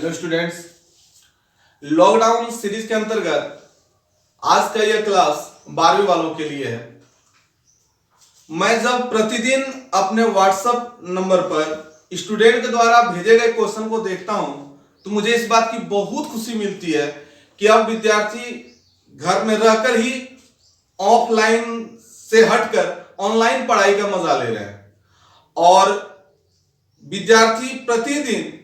Hello students, lockdown series के अंतर्गत आज का यह क्लास 12वीं वालों के लिए है। मैं जब प्रतिदिन अपने व्हाट्सएप नंबर पर स्टूडेंट के द्वारा भेजे गए क्वेश्चन को देखता हूं तो मुझे इस बात की बहुत खुशी मिलती है कि अब विद्यार्थी घर में रहकर ही ऑफलाइन से हटकर ऑनलाइन पढ़ाई का मजा ले रहे हैं और विद्यार्थी प्रतिदिन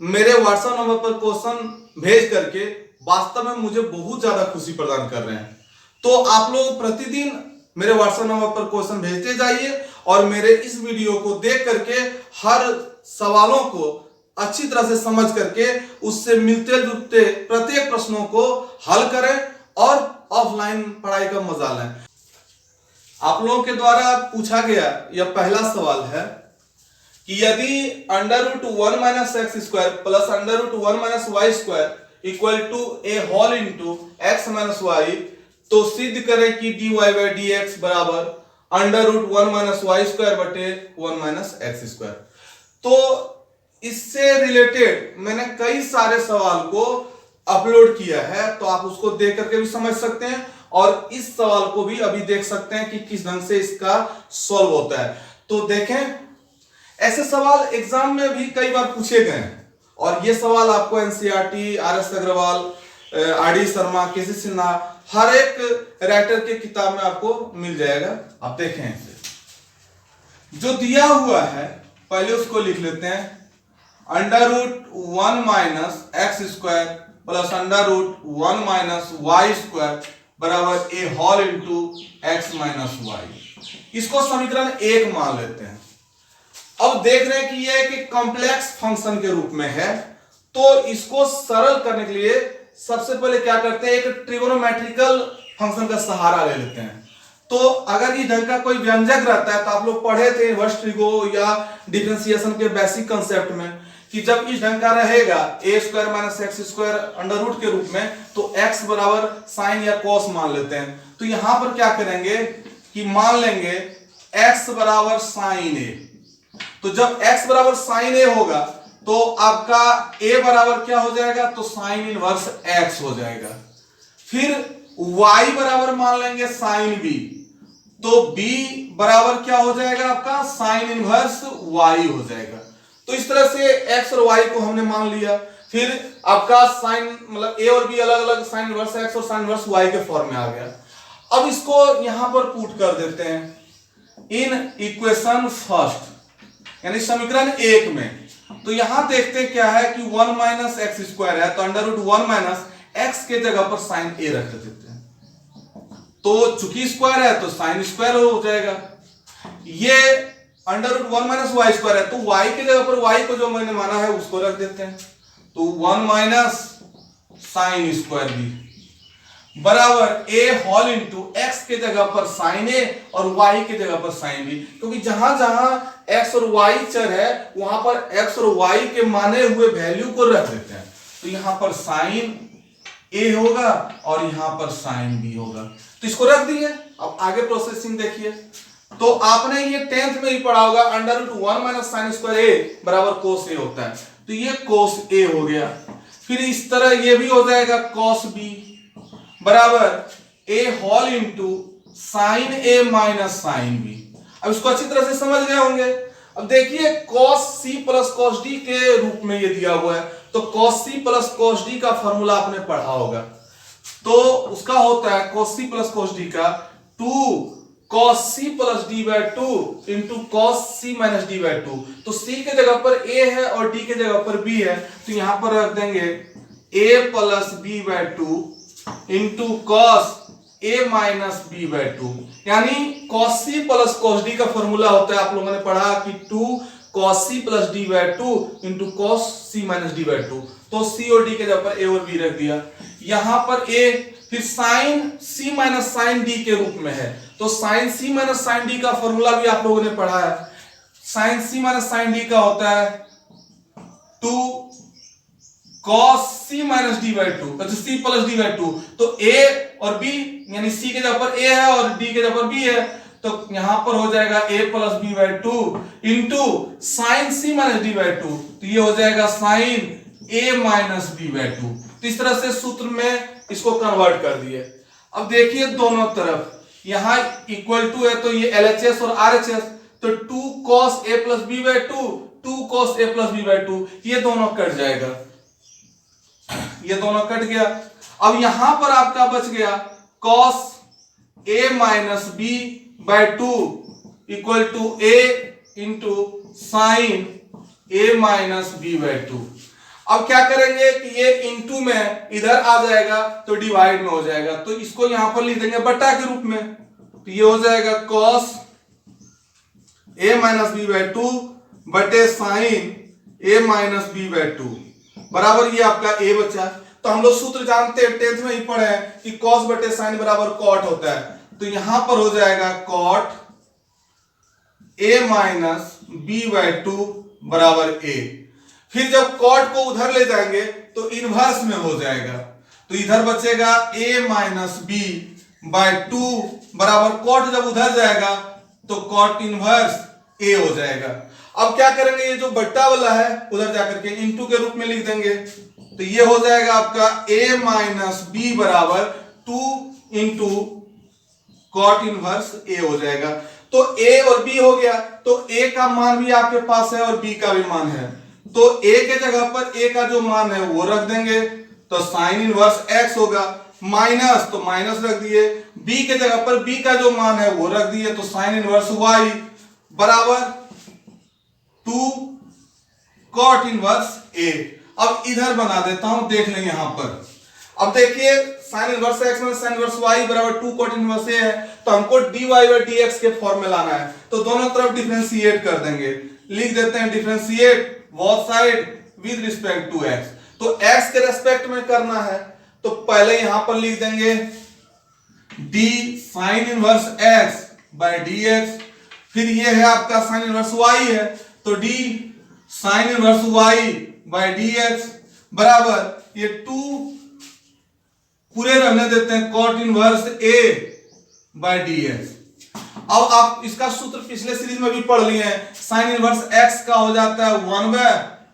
मेरे व्हाट्सएप नंबर पर क्वेश्चन भेज करके वास्तव में मुझे बहुत ज्यादा खुशी प्रदान कर रहे हैं। तो आप लोग प्रतिदिन मेरे व्हाट्सएप नंबर पर क्वेश्चन भेजते जाइए और मेरे इस वीडियो को देख करके हर सवालों को अच्छी तरह से समझ करके उससे मिलते जुलते प्रत्येक प्रश्नों को हल करें और ऑफलाइन पढ़ाई का मजा लें। आप लोगों के द्वारा पूछा गया यह पहला सवाल है कि यदि under root 1 minus x square plus under root 1 minus y square equal to a whole into x minus y, तो सिद्ध करें कि dy बाई डी एक्स बराबर under root 1 minus y square बटे 1 माइनस एक्स स्क्वायर। तो इससे related मैंने कई सारे सवाल को अपलोड किया है, तो आप उसको देख करके भी समझ सकते हैं और इस सवाल को भी अभी देख सकते हैं कि किस ढंग से इसका सॉल्व होता है। तो देखें, ऐसे सवाल एग्जाम में भी कई बार पूछे गए हैं और ये सवाल आपको NCERT, R S. Agrawal, R D. Sharma, K C. Sinha हर एक राइटर के किताब में आपको मिल जाएगा। आप देखें इसे, जो दिया हुआ है पहले उसको लिख लेते हैं। Under root 1 minus x square plus under root 1 minus y square बराबर a whole into x minus y. इसको समीकरण 1 मान लेते हैं। अब देख रहे हैं कि यह एक कॉम्प्लेक्स फंक्शन के रूप में है, तो इसको सरल करने के लिए सबसे पहले क्या करते हैं, एक ट्रिगोनोमेट्रिकल फंक्शन का सहारा ले लेते हैं। तो अगर इस ढंग का कोई व्यंजक रहता है तो आप लोग पढ़े थे इनवर्स ट्रिगो या डिफरेंशिएशन के बेसिक कंसेप्ट में कि जब इस ढंग का रहेगा a square minus x square under root के रूप में, तो एक्स बराबर साइन या कॉस मान लेते हैं। तो यहां पर क्या करेंगे कि मान लेंगे एक्स बराबर साइन ए। तो जब x बराबर साइन ए होगा तो आपका a बराबर क्या हो जाएगा, तो साइन इनवर्स x हो जाएगा। फिर y बराबर मान लेंगे साइन b, तो b बराबर क्या हो जाएगा, आपका साइन इनवर्स y हो जाएगा। तो इस तरह से x और y को हमने मान लिया। फिर आपका साइन मतलब a और b अलग अलग साइन इनवर्स x और साइन इनवर्स y के फॉर्म में आ गया। अब इसको यहां पर पुट कर देते हैं इन इक्वेशन फर्स्ट, यानी समीकरण 1 में। तो यहां देखते क्या है कि 1 माइनस एक्स स्क्वायर है, तो अंडर रूट 1 माइनस एक्स के जगह पर साइन ए रख देते हैं। तो चूंकि स्क्वायर है तो साइन स्क्वायर हो जाएगा। ये under root 1 minus y square है, तो वाई के जगह पर वाई को जो मैंने माना है उसको रख देते हैं। तो 1 माइनस साइन स्क्वायर भी बराबर ए होल इंटू एक्स के जगह पर साइन ए और वाई के जगह पर साइन बी, क्योंकि जहां जहां एक्स और वाई चर है वहां पर एक्स और वाई के माने हुए वैल्यू को रख देते हैं। तो यहां पर साइन ए होगा और यहां पर साइन बी होगा, तो इसको रख दिए। अब आगे प्रोसेसिंग देखिए। तो आपने ये 10th में ही पढ़ा होगा under root 1 minus sine square A बराबर कोस ए होता है, तो ये कोस ए हो गया। फिर इस तरह ये भी हो जाएगा कोस बी बराबर a whole into sine A minus sine B. अब इसको अच्छी तरह से समझ गए होंगे। अब देखिए cos c plus cos d के रूप में ये दिया हुआ है, तो cos c plus cos d का फॉर्मूला आपने पढ़ा होगा। तो उसका होता है cos c plus cos d का 2 cos c plus d by 2 into cos c minus d by 2। तो c के जगह पर a है और d के जगह पर b है, तो यहां पर रख देंगे a plus b by 2 into cos a minus B by 2, यानी cos c plus cos d का फॉर्मूला होता है, आप लोगों ने पढ़ा कि 2 cos c plus d by 2 into cos c minus d by 2। तो c और d के जगह पर a और b रख दिया। यहां पर a, फिर sine c minus sine d के रूप में है, तो sine c minus sine d का फॉर्मूला भी आप लोगों ने पढ़ा है। Sine c minus sine d का होता है 2 cos c minus d by 2, तो c प्लस डी बाई 2। तो a और b यानी c के जगह पर a है और d के जगह पर b है, तो यहां पर हो जाएगा a plus b by 2 into sine c minus d by 2, तो ये हो जाएगा sine a minus B by two. तो इस तरह से सूत्र में इसको कन्वर्ट कर दिए। अब देखिए दोनों तरफ यहां इक्वल टू है तो ये LHS और RHS, तो 2 cos a plus b by two, 2 cos a plus b by two, ये दोनों कट जाएगा, ये दोनों कट गया। अब यहां पर आपका बच गया cos a minus B by two equal to a into sine a minus B by two. अब क्या करेंगे कि ये इंटू में इधर आ जाएगा तो डिवाइड में हो जाएगा, तो इसको यहां पर लिख देंगे बटा के रूप में, तो ये हो जाएगा cos a minus B by two बटे sine a minus B by two बराबर ये आपका a बचा। तो हम लोग सूत्र जानते हैं, 10th में ही पढ़े हैं कि cos बटे साइन बराबर cot होता है, तो यहां पर हो जाएगा cot a minus B by two बराबर a। फिर जब cot को उधर ले जाएंगे तो इनवर्स में हो जाएगा, तो इधर बचेगा a minus B by two बराबर cot जब उधर जाएगा तो cot इनवर्स a हो जाएगा। अब क्या करेंगे, ये जो बट्टा वाला है उधर जाकर के इनटू के रूप में लिख देंगे, तो ये हो जाएगा आपका a माइनस बी बराबर 2 इंटू cot इनवर्स a हो जाएगा। तो a और b हो गया, तो a का मान भी आपके पास है और b का भी मान है, तो a के जगह पर a का जो मान है वो रख देंगे, तो साइन इनवर्स x होगा, माइनस तो माइनस रख दिए, b के जगह पर b का जो मान है वो रख दिए, तो साइन इनवर्स y बराबर 2 cot इनवर्स a। अब इधर बना देता हूं, देख लें यहां पर। अब देखिए sine inverse x minus sine inverse y बराबर 2 cot इनवर्स a है, तो हमको dy बाई dx के फॉर्म में लाना है, तो दोनों तरफ डिफरेंशिएट कर देंगे, लिख देते हैं differentiate both side with respect to x। तो x के रेस्पेक्ट में करना है, तो पहले यहां पर लिख देंगे d sine inverse x by dx, फिर ये है आपका साइन इनवर्स y है, तो d sine inverse y by dx बराबर ये 2 पूरे रहने देते हैं cot inverse a by dx। अब आप इसका सूत्र पिछले सीरीज में भी पढ़ लिए हैं, साइन इनवर्स x का हो जाता है 1 by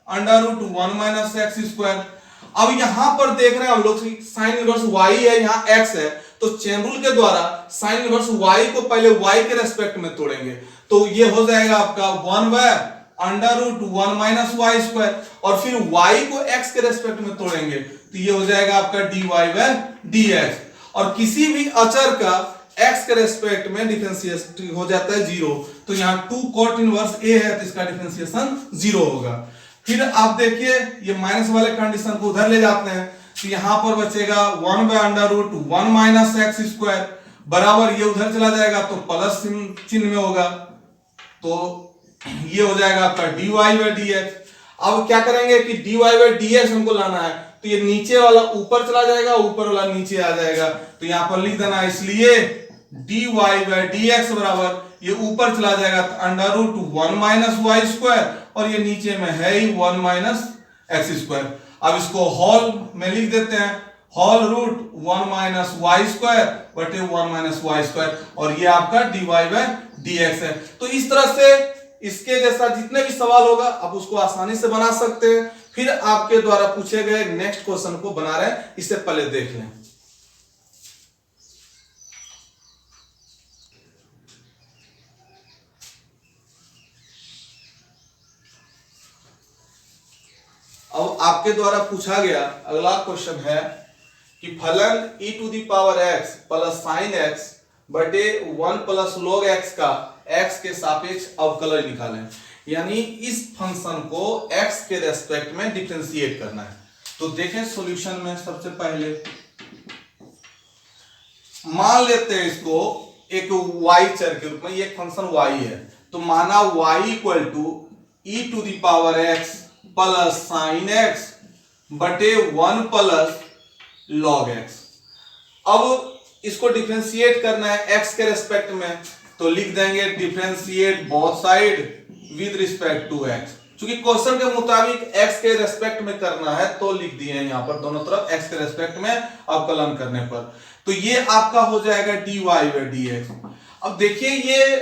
under root 1 minus x square. अब यहां पर देख रहे हैं हम लोग साइन इनवर्स y है, यहाँ x है, तो चेन रूल के द्वारा साइन इनवर्स y को पहले y के रेस्पेक्ट में तोड़ेंगे, तो ये हो जाएगा आपका 1 by under root 1 minus y square, और फिर y को x के रेस्पेक्ट में तोड़ेंगे, तो ये हो जाएगा आपका dy बाय dx। और किसी भी अचर का x के रेस्पेक्ट में डिफरेंशिएशन हो जाता है 0, तो यहाँ 2 cot इनवर्स a है, तो इसका डिफरेंशिएशन 0 होगा। फिर आप देखिए ये माइनस वाले कंडीशन को उधर ले जाते हैं, तो यहां पर बचेगा 1 by under root 1 minus x square बराबर ये उधर चला जाएगा तो प्लस चिन्ह में होगा, तो ये हो जाएगा आपका dy बाई dx। अब क्या करेंगे कि dy बाई dx हमको लाना है, तो ये नीचे वाला ऊपर चला जाएगा, ऊपर वाला नीचे आ जाएगा, तो यहां पर लिख देना, इसलिए dy बाई dx बराबर ये ऊपर चला जाएगा under root 1 minus y square, और ये नीचे में है ही 1 माइनस एक्स स्क्वायर। अब इसको होल में लिख देते हैं, whole root 1 minus y square बटे 1 माइनस वाई स्क्वायर, और ये आपका dy बाई dx है। तो इस तरह से इसके जैसा जितने भी सवाल होगा आप उसको आसानी से बना सकते हैं। फिर आपके द्वारा पूछे गए नेक्स्ट क्वेश्चन को बना रहे हैं, इससे पहले देख लें। अब आपके द्वारा पूछा गया अगला क्वेश्चन है कि फलन e to the power x plus sine x बटे 1 प्लस log x का x के सापेक्ष अवकलन निकालें। यानी इस फंक्शन को x के रेस्पेक्ट में डिफरेंशिएट करना है। तो देखें सॉल्यूशन में सबसे पहले मान लेते हैं इसको एक y चर के रूप में, ये फंक्शन y है, तो माना y equal to e to the power x plus sine x बटे 1 प्लस log x। अब इसको डिफरेंशिएट करना है x के रेस्पेक्ट में, तो लिख देंगे differentiate both side with respect to x। क्योंकि क्वेश्चन के मुताबिक x के रेस्पेक्ट में करना है तो लिख दिए हैं यहां पर दोनों तरफ x के रेस्पेक्ट में अवकलन करने पर, तो ये आपका हो जाएगा dy बाई dx। अब देखिए ये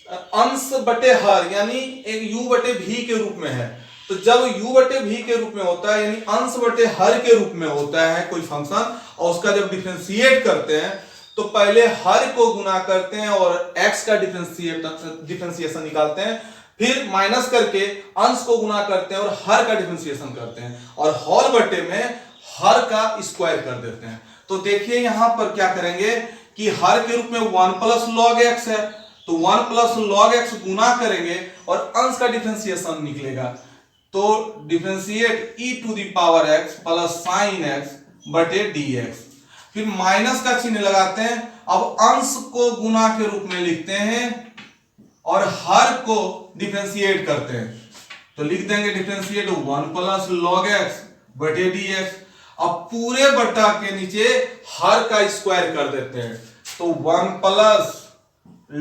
अंश बटे हर यानी एक u बटे v के रूप में है, तो जब u बटे v के रूप में होता है, यानी अंश बटे हर के रूप में होता है कोई फंक्शन, और उसका जब डिफरेंशिएट करते हैं तो पहले हर को गुना करते हैं और x का डिफरेंशिएशन निकालते हैं, फिर माइनस करके अंश को गुना करते हैं और हर का डिफरेंशिएशन करते हैं, और होल बटे में हर का स्क्वायर कर देते हैं। तो देखिए यहां पर क्या करेंगे कि हर के रूप में 1 प्लस लॉग एक्स है, तो 1 प्लस लॉग एक्स गुना करेंगे और अंश का डिफरेंशिएशन निकलेगा, तो differentiate e to the power x plus sine x बटे dx। फिर माइनस का चिन्ह लगाते हैं, अब अंश को गुना के रूप में लिखते हैं और हर को डिफरेंशिएट करते हैं, तो लिख देंगे डिफरेंशिएट 1 प्लस लॉग x बटे dx। अब पूरे बटा के नीचे हर का स्क्वायर कर देते हैं, तो 1 प्लस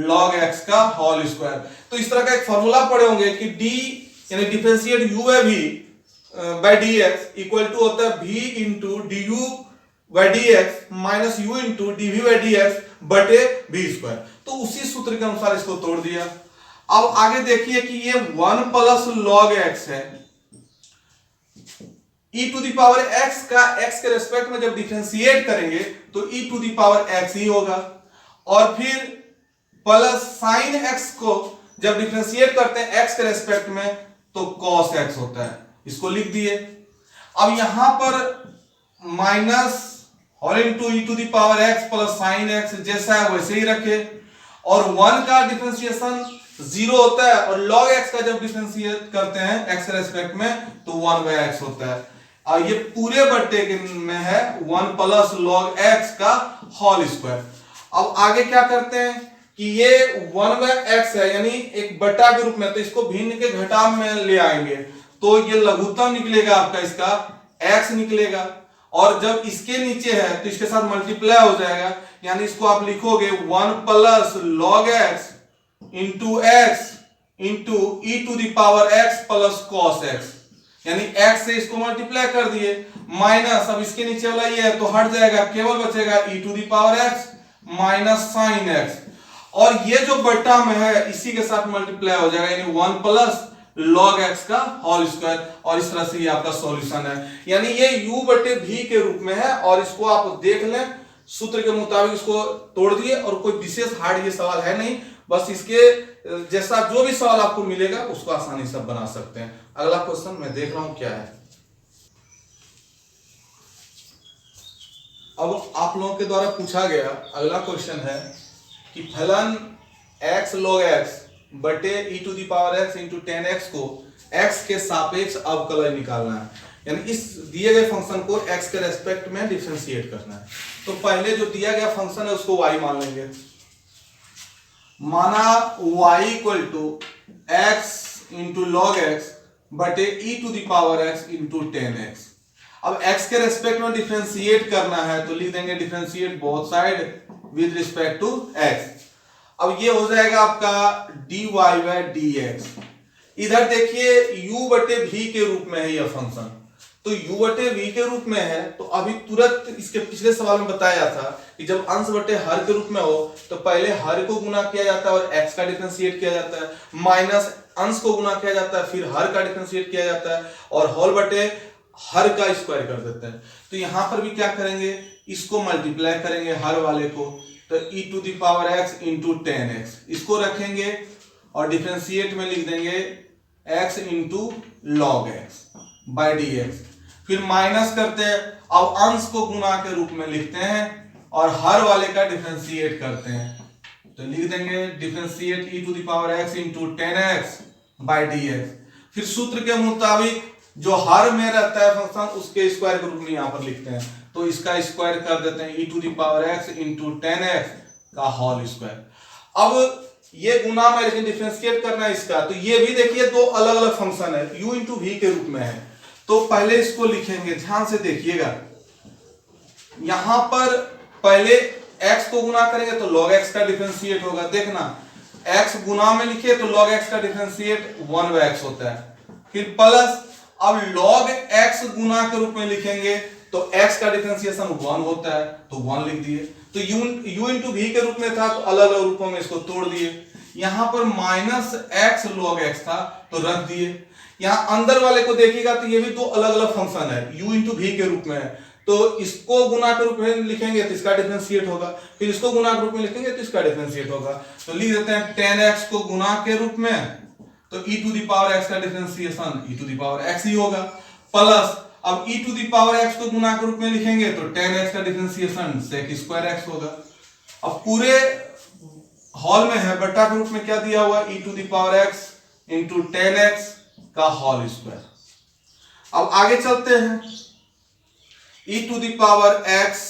लॉग x का होल स्क्वायर। तो इस तरह का एक फॉर्मूला पढ़े होंगे कि d यानी differentiate u by v by dx equal to होता है v into du by dx minus u into dv by dx बटे v स्क्वायर। तो उसी सूत्र के अनुसार इसको तोड़ दिया। अब आगे देखिए कि ये 1 प्लस लॉग x है, e to the power x का x के रेस्पेक्ट में जब डिफरेंशिएट करेंगे तो e to the power x ही होगा, और फिर प्लस साइन x को जब डिफरेंशिएट करते हैं x के रेस्पेक्ट में तो cos x होता है, इसको लिख दिए। अब यहां पर minus whole into e to the power x plus sine x जैसा है वैसे ही रखे, और 1 का डिफरेंशिएशन 0 होता है, और log x का जब डिफरेंशिएट करते हैं x के रेस्पेक्ट में तो 1 बाय x होता है, और ये पूरे बट्टे में है 1 प्लस लॉग x का होल स्क्वायर। अब आगे क्या करते हैं कि ये 1 बाय x है यानी एक बट्टा के रूप में, तो इसको भिन्न के घटाव में ले आएंगे, तो ये लघुत्तम निकलेगा आपका, इसका x निकलेगा, और जब इसके नीचे है तो इसके साथ मल्टीप्लाई हो जाएगा, यानी इसको आप लिखोगे 1 plus log x into x into e to the power x plus cos x, यानी x से इसको मल्टीप्लाई कर दिए, माइनस अब इसके नीचे वाला ये है तो हट जाएगा, केवल बचेगा e to the power x minus sine x, और ये जो बट्टा में है इसी के साथ मल्टीप्लाई हो जाएगा, यानी 1 प्लस log x का होल स्क्वायर, और इस तरह से ये आपका सॉल्यूशन है। यानी ये u बटे v के रूप में है, और इसको आप देख लें सूत्र के मुताबिक इसको तोड़ दिए, और कोई विशेष हार्ड ये सवाल है नहीं, बस इसके जैसा जो भी सवाल आपको मिलेगा उसको आसानी से बना सकते हैं। अगला क्वेश्चन मैं देख रहा हूं क्या है। अब आप लोगों के द्वारा पूछा गया अगला क्वेश्चन है कि फलन x log x बटे e to the power x into 10x को x के सापेक्ष अवकलज निकालना है, यानी इस दिए गए फंक्शन को x के रेस्पेक्ट में डिफरेंशिएट करना है। तो पहले जो दिया गया फंक्शन है उसको y मान लेंगे, माना y equal to x into log x बटे e to the power x into 10x। अब x के रेस्पेक्ट में डिफरेंशिएट करना है तो लिख देंगे differentiate both side with respect to x। अब ये हो जाएगा आपका dy बाय dx। इधर देखिए u बटे v के रूप में है यह फंक्शन, तो u बटे v के रूप में है, तो अभी तुरंत इसके पिछले सवाल में बताया था कि जब अंश बटे हर के रूप में हो तो पहले हर को गुना किया जाता है और x का डिफरेंशिएट किया जाता है, माइनस अंश को गुना किया जाता है फिर हर का डिफरेंशिएट किया जाता है, और होल बटे हर का स्क्वायर कर देते हैं। तो यहां पर भी क्या करेंगे, इसको मल्टीप्लाई करेंगे हर वाले को, तो e to the power x into 10x इसको रखेंगे और डिफरेंशिएट में लिख देंगे x into log x by dx, फिर माइनस करते हैं, अब अंश को गुना के रूप में लिखते हैं और हर वाले का डिफरेंशिएट करते हैं, तो लिख देंगे differentiate e to the power x into 10x by dx। फिर सूत्र के मुताबिक जो हर में रहता है फंक्शन उसके स्क्वायर के रूप में यहां पर लिखते हैं, तो इसका स्क्वायर कर देते हैं e to the power x into 10x का होल स्क्वायर। अब ये गुना में लेकिन डिफरेंशिएट करना है इसका, तो ये भी देखिए दो अलग अलग फंक्शन है, u इंटू v के रूप में है, तो पहले इसको लिखेंगे, ध्यान से देखिएगा, यहां पर पहले x को गुना करेंगे तो log x का डिफरेंशिएट होगा, देखना x गुना में लिखे तो log x का डिफरेंशिएट 1/x होता है, फिर प्लस अब log x गुना के रूप में लिखेंगे तो x का डिफरेंशिएशन 1 होता है, तो 1 लिख दिए। तो u इंटू v के रूप में था तो अलग अलग रूपों में इसको तोड़ दिए, यहां पर माइनस x log x था तो रख दिए, यहाँ अंदर वाले को देखिएगा तो ये भी दो अलग अलग फंक्शन है, u इंटू वी के रूप में है, तो इसको गुना के रूप में लिखेंगे तो इसका डिफरेंशिएट होगा, फिर इसको गुना के रूप में लिखेंगे तो इसका डिफरेंशिएट होगा। तो लिख देते हैं 10x को गुना के रूप में, तो e to the power x का differentiation e to the power x ही होगा, प्लस अब e to the power x को गुना के रूप में लिखेंगे तो 10x का डिफरेंशिएशन sec स्क्वायर x होगा। अब पूरे हॉल में है, बट्टा के रूप में क्या दिया हुआ e to the power x into 10x का होल स्क्वायर। अब आगे चलते हैं, e to the power x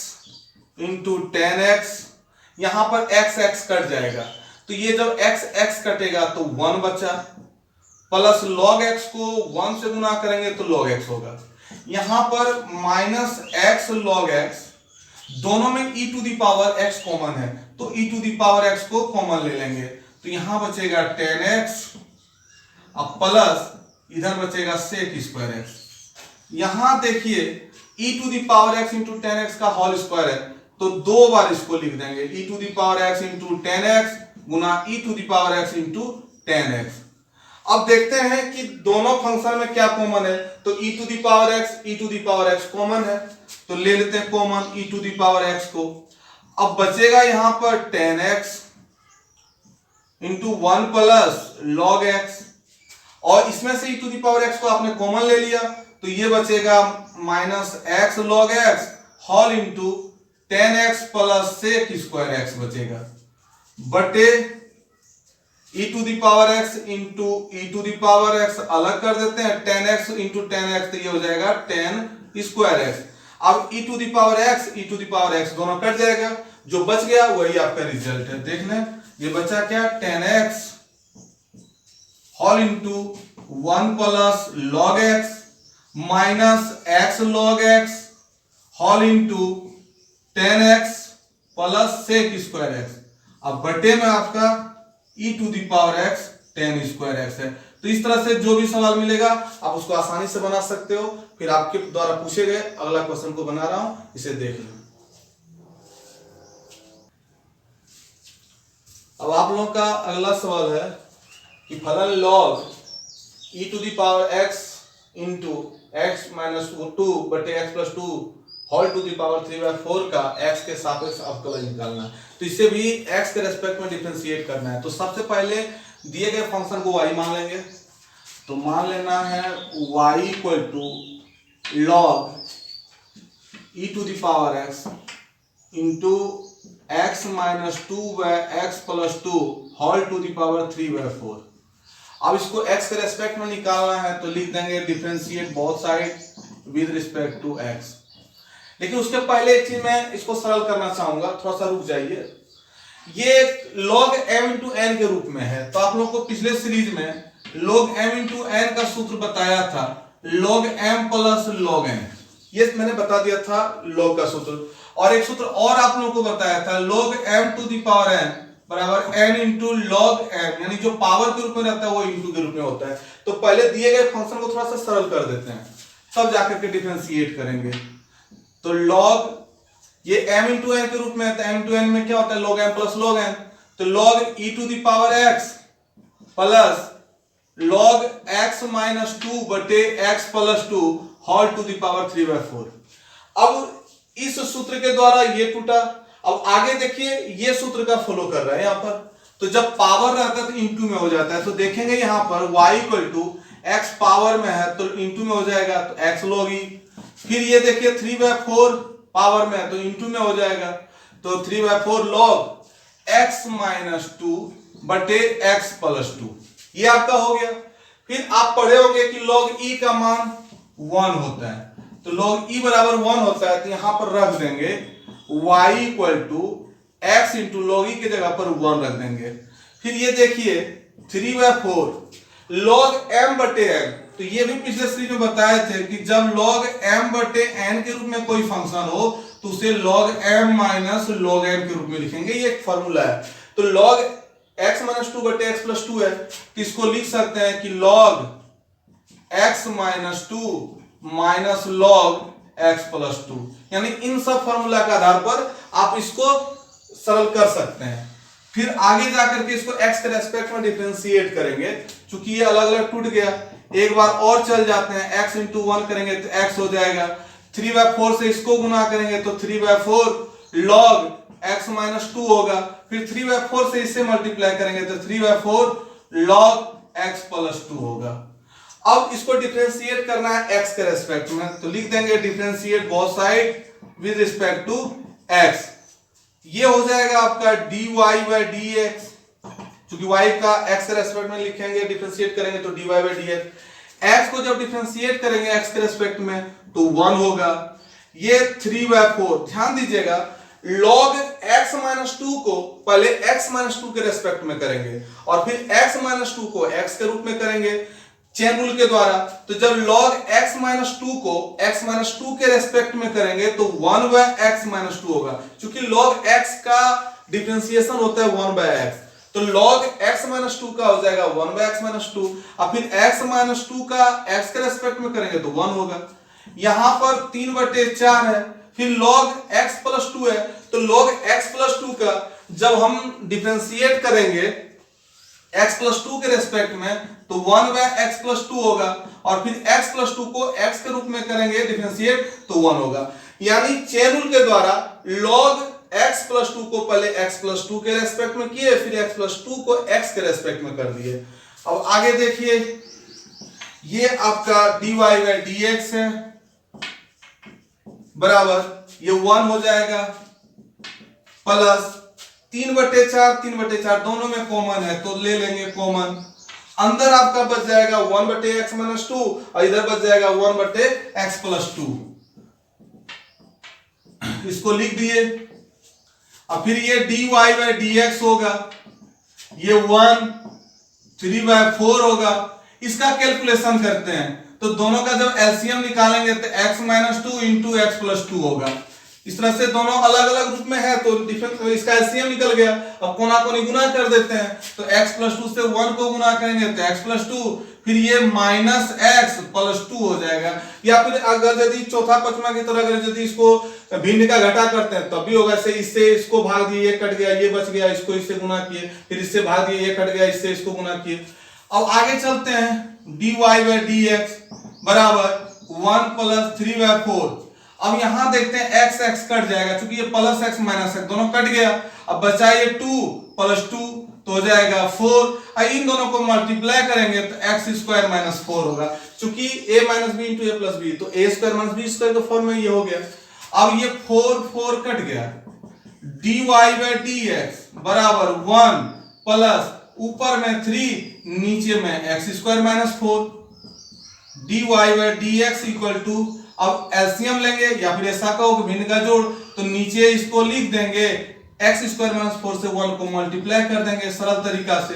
into 10x, यहां पर x x कट जाएगा, तो ये जब x x कटेगा तो 1 बचा, प्लस log x को 1 से गुना करेंगे तो log x होगा। यहां पर माइनस x log x, दोनों में e to the power x common है, तो e to the power x को कॉमन ले लेंगे, तो यहां बचेगा 10x, अब प्लस इधर बचेगा sec स्क्वायर x। यहां देखिए e to the power x into 10x का होल स्क्वायर है, तो 2 बार इसको लिख देंगे, e to the power x into 10x गुना e to the power x into 10x। अब देखते हैं कि दोनों फंक्शन में क्या कॉमन है, तो e to the power x common है, तो ले लेते हैं common e to the power x को। अब बचेगा यहां पर 10x into 1 plus log x, और इसमें से e to the power x को आपने कॉमन ले लिया, तो ये बचेगा minus x log x whole into 10x plus sec square x बचेगा, बटे e to the power x into e to the power x अलग कर देते हैं, 10x इंटू 10x, तो ये हो जाएगा 10 स्क्वायर x। अब e to the power x दोनों कट जाएगा, जो बच गया वही आपका रिजल्ट है। देख लें, ये बचा क्या, 10x whole into 1 plus log x minus x log x whole into 10x plus sec square x। अब बटे में आपका e to the power x 10 square x है। तो इस तरह से जो भी सवाल मिलेगा आप उसको आसानी से बना सकते हो। फिर आपके द्वारा पूछे गए अगला क्वेश्चन को बना रहा हूं, इसे देख लो। अब आप लोगों का अगला सवाल है कि फलन log e to the power x into x minus 2 बटे x plus 2 whole to the power 3/4 का x के सापेक्ष अवकलन निकालना है। तो इसे भी x के रेस्पेक्ट में डिफरेंशिएट करना है। तो सबसे पहले दिए गए फंक्शन को y मान लेंगे, तो मान लेना है y equal to log e to the power x into x minus 2/x plus 2 whole to the power 3/4। अब इसको x के रेस्पेक्ट में निकालना है, तो लिख देंगे differentiate both side with respect to x। लेकिन उसके पहले एक चीज मैं इसको सरल करना चाहूंगा, थोड़ा सा रुक जाइए। ये log m इंटू n के रूप में है, तो आप लोगों को पिछले सीरीज में log m इंटू n का सूत्र बताया था, log m plus log n, ये मैंने बता दिया था log का सूत्र। और एक सूत्र और आप लोगों को बताया था, log m to the power n बराबर n इंटू log m, यानी जो पावर के रूप में रहता है वो इंटू के रूप में होता है। तो पहले दिए गए फंक्शन को थोड़ा सा सरल कर देते हैं, तब जाकर के डिफरेंशिएट करेंगे। तो log ये m इंटू n के रूप में है, तो m इंटू n में क्या होता है, log m plus log n, तो log e to the power x plus log x minus 2 बटे x plus 2 whole to the power 3/4। अब इस सूत्र के द्वारा ये टूटा। अब आगे देखिए ये सूत्र का फॉलो कर रहा है यहाँ पर, तो जब पावर रहता है तो इंटू में हो जाता है। तो देखेंगे यहाँ पर y equal to x power में है तो इंटू में हो जाएगा, तो x log e। फिर ये देखिए 3/4 पावर में है तो इंटू में हो जाएगा, तो 3/4 log x माइनस 2 बटे x प्लस 2, ये आपका हो गया। फिर आप पढ़े होंगे कि log e का मान 1 होता है, तो log e बराबर 1 होता है, तो यहां पर रख देंगे y equal to x into log e की जगह पर 1 रख देंगे। फिर ये देखिए 3/4 log m बटे n, तो ये भी पिछले सीरीज में बताए थे कि जब log m बटे n के रूप में कोई फंक्शन हो तो उसे log m minus log n के रूप में लिखेंगे, ये एक फॉर्मूला है। तो log x माइनस 2 बटे x प्लस 2 है, तो इसको लिख सकते हैं कि log x minus 2 minus log x plus 2, यानी इन सब फॉर्मूला के आधार पर आप इसको सरल कर सकते हैं। फिर आगे जाकर के इसको x के रेस्पेक्ट में डिफरेंशिएट करेंगे, चूंकि ये अलग अलग टूट गया, एक बार और चल जाते हैं, x इंटू 1 करेंगे तो x हो जाएगा, 3/4 से इसको गुना करेंगे तो 3/4 log x माइनस 2 होगा, फिर 3/4 से इससे मल्टीप्लाई करेंगे तो 3/4 log x प्लस 2 होगा। अब इसको डिफरेंशिएट करना है x के रेस्पेक्ट में, तो लिख देंगे differentiate both side with respect to x। ये हो जाएगा आपका dy बाई dx, क्योंकि y का x के रेस्पेक्ट में लिखेंगे, डिफरेंशिएट करेंगे तो dy बाई dx। x को जब डिफरेंशिएट करेंगे x के रेस्पेक्ट में तो 1 होगा। ये 3/4, ध्यान दीजिएगा log x माइनस 2 को पहले x माइनस 2 के रेस्पेक्ट में करेंगे और फिर x माइनस 2 को x के रूप में करेंगे चेन रूल के द्वारा। तो जब log x माइनस 2 को x माइनस 2 के रेस्पेक्ट में करेंगे तो 1/x माइनस 2 होगा, क्योंकि log x का डिफरेंशिएशन होता है 1/x, तो log x माइनस 2 का हो जाएगा 1/x माइनस 2, और फिर x माइनस 2 का x के रेस्पेक्ट में करेंगे तो 1 होगा। यहां पर 3/4 है, फिर log x प्लस 2 है, तो log x प्लस 2 का जब हम डिफरेंशिएट करेंगे x प्लस 2 के रेस्पेक्ट में तो 1/x प्लस 2 होगा, और फिर x प्लस 2 को x के रूप में करेंगे डिफरेंशिएट तो 1 होगा। यानी चेन रूल के द्वारा log x प्लस 2 को पहले x प्लस 2 के रेस्पेक्ट में किए, फिर x प्लस 2 को x के रेस्पेक्ट में कर दिए। अब आगे देखिए, ये आपका dy बाई dx है बराबर ये 1 हो जाएगा, प्लस 3/4 दोनों में कॉमन है तो ले लेंगे कॉमन, अंदर आपका बच जाएगा 1/x माइनस 2 और इधर बच जाएगा 1/x प्लस 2। इसको लिख दिए, और फिर ये dy बाई dx होगा, ये 1 3/4 होगा। इसका कैलकुलेशन करते हैं तो दोनों का जब एलसीएम निकालेंगे तो x minus 2 into x plus 2 होगा। इस तरह से दोनों अलग अलग रूप में है तो इसका एलसीएम निकल गया। अब कोना कोनी गुना कर देते हैं तो x प्लस 2 से 1 को गुना करेंगे तो x प्लस 2, फिर ये माइनस x प्लस 2 हो जाएगा। या फिर अगर यदि चौथा पचमा की तरह अगर यदि इसको भिन्न का घटा करते हैं तब भी होगा, इससे इसको भाग दिए ये कट गया, ये बच गया, इसको इससे गुना किए, फिर इससे भाग दिए ये कट गया, इससे इसको गुना किए। अब आगे चलते हैं, dy बाई dx बराबर 1 प्लस 3/4। अब यहां देखते हैं x x कट जाएगा, क्योंकि ये प्लस x माइनस x दोनों कट गया। अब बचा ये 2 प्लस 2 तो हो जाएगा 4, इन दोनों को मल्टीप्लाई करेंगे तो x स्क्वायर माइनस 4 होगा, क्योंकि a minus B into A plus B, तो a square minus B square के फॉर्म में ये हो गया। अब ये 4 कट गया, dy बाई dx बराबर 1 प्लस ऊपर में 3 नीचे में x square minus 4, dy by dx equal to, अब एलसीएम लेंगे या फिर ऐसा कहो कि भिन्न का जोड़, तो नीचे इसको लिख देंगे x स्क्वायर माइनस 4 से 1 को मल्टीप्लाई कर देंगे सरल तरीका से,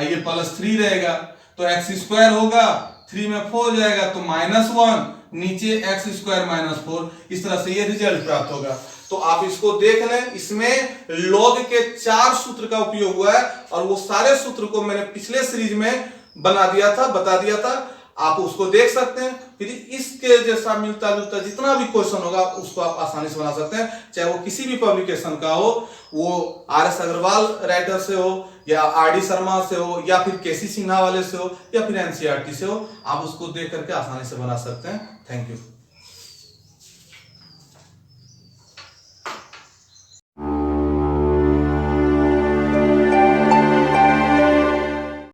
ये प्लस 3 रहेगा तो x स्क्वायर होगा, 3 में 4 जाएगा तो -1, नीचे x स्क्वायर माइनस 4। इस तरह से ये रिजल्ट प्राप्त होगा। तो आप इसको देख लें, इसमें लॉग के 4 सूत्र का उपयोग हुआ है और वो सारे सूत्र को मैंने पिछले सीरीज में बता दिया था, आप उसको देख सकते हैं। फिर इसके जैसा मिलता जुलता जितना भी क्वेश्चन होगा उसको आप आसानी से बना सकते हैं, चाहे वो किसी भी पब्लिकेशन का हो, वो RS अग्रवाल राइटर से हो या RD शर्मा से हो या फिर KC सिन्हा वाले से हो या फिर NCERT से हो, आप उसको देख करके आसानी से बना सकते हैं। Thank you.